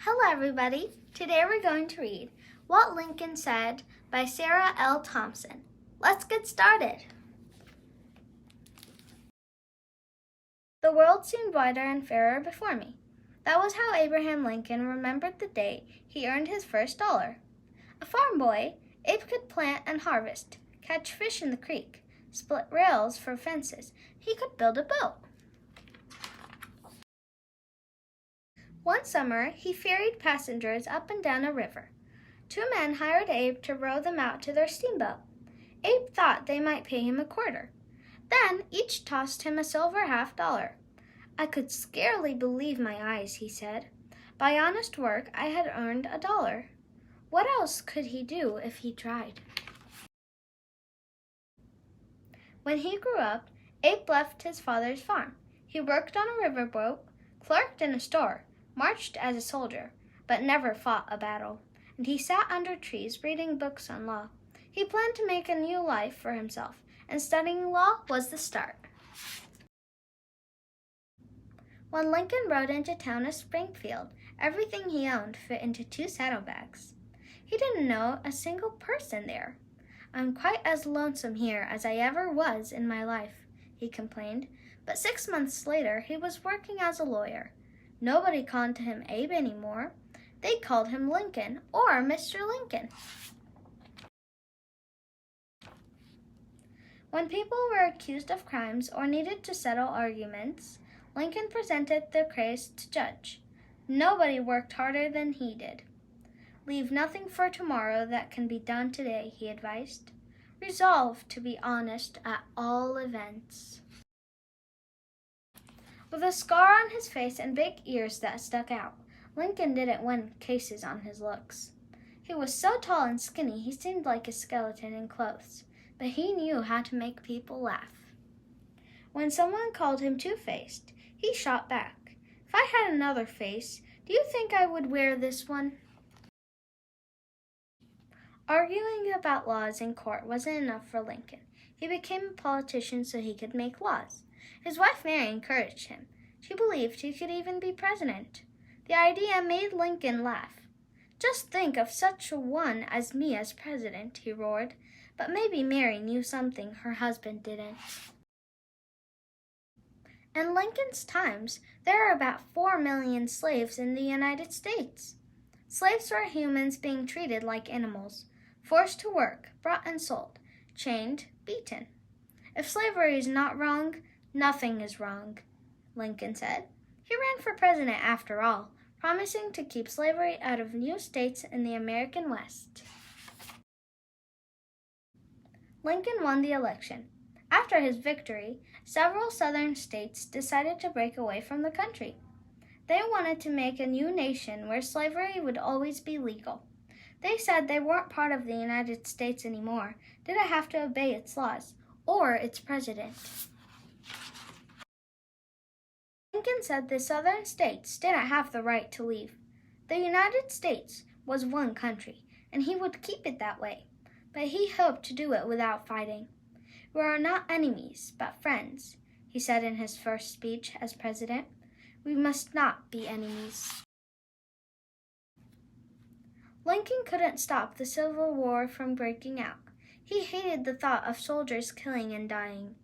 Hello everybody. Today we're going to read What Lincoln Said by Sarah L. Thomson. Let's get started. The world seemed wider and fairer before me. That was how Abraham Lincoln remembered the day he earned his first dollar. A farm boy, Abe could plant and harvest, catch fish in the creek, split rails for fences. He could build a boat. One summer, he ferried passengers up and down a river. Two men hired Abe to row them out to their steamboat. Abe thought they might pay him a quarter. Then each tossed him a silver $50. I could scarcely believe my eyes, he said. By honest work, I had earned $1. What else could he do if he tried? When he grew up, Abe left his father's farm. He worked on a riverboat, clerked in a store, marched as a soldier, but never fought a battle, and he sat under trees reading books on law. He planned to make a new life for himself, and studying law was the start. When Lincoln rode into town of Springfield, everything he owned fit into 2 saddlebags. He didn't know a single person there. "I'm quite as lonesome here as I ever was in my life," he complained, but 6 months later he was working as a lawyer. Nobody called him Abe anymore. They called him Lincoln or Mr. Lincoln. When people were accused of crimes or needed to settle arguments, Lincoln presented the case to judge. Nobody worked harder than he did. "Leave nothing for tomorrow that can be done today," he advised. "Resolve to be honest at all events." With a scar on his face and big ears that stuck out, Lincoln didn't win cases on his looks. He was so tall and skinny he seemed like a skeleton in clothes, but he knew how to make people laugh. When someone called him two-faced, he shot back. "If I had another face, do you think I would wear this one?" Arguing about laws in court wasn't enough for Lincoln. He became a politician so he could make laws. His wife Mary encouraged him. She believed he could even be president. The idea made Lincoln laugh. "Just think of such a one as me as president," he roared. But maybe Mary knew something her husband didn't. In Lincoln's times, there were about 4 million slaves in the United States. Slaves were humans being treated like animals, forced to work, bought and sold, chained, beaten. "If slavery is not wrong, nothing is wrong," Lincoln said. He ran for president after all, promising to keep slavery out of new states in the American West. Lincoln won the election. After his victory, several southern states decided to break away from the country. They wanted to make a new nation where slavery would always be legal. They said they weren't part of the United States anymore, didn't have to obey its laws or its president. Lincoln said the southern states didn't have the right to leave. The United States was one country, and he would keep it that way, but he hoped to do it without fighting. "We are not enemies, but friends," he said in his first speech as president. "We must not be enemies." Lincoln couldn't stop the Civil War from breaking out. He hated the thought of soldiers killing and dying.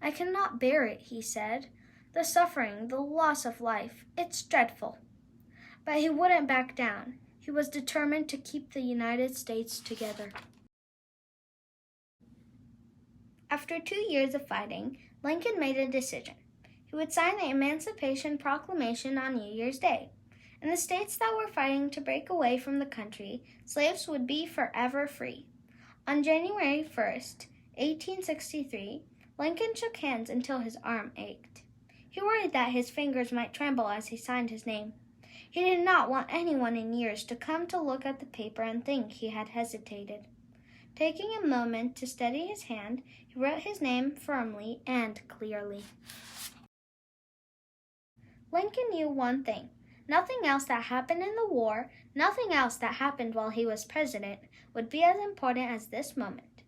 "I cannot bear it," he said. "The suffering, the loss of life, it's dreadful." But he wouldn't back down. He was determined to keep the United States together. After 2 years of fighting, Lincoln made a decision. He would sign the Emancipation Proclamation on New Year's Day. In the states that were fighting to break away from the country, slaves would be forever free. On January 1st, 1863, Lincoln shook hands until his arm ached. He worried that his fingers might tremble as he signed his name. He did not want anyone in years to come to look at the paper and think he had hesitated. Taking a moment to steady his hand, he wrote his name firmly and clearly. Lincoln knew one thing. Nothing else that happened in the war, nothing else that happened while he was president, would be as important as this moment.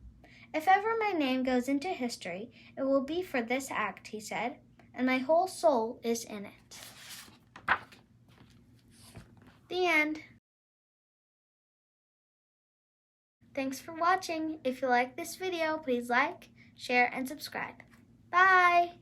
"If ever my name goes into history, it will be for this act," he said, "and my whole soul is in it." The end. Thanks for watching. If you like this video, please like, share, and subscribe. Bye!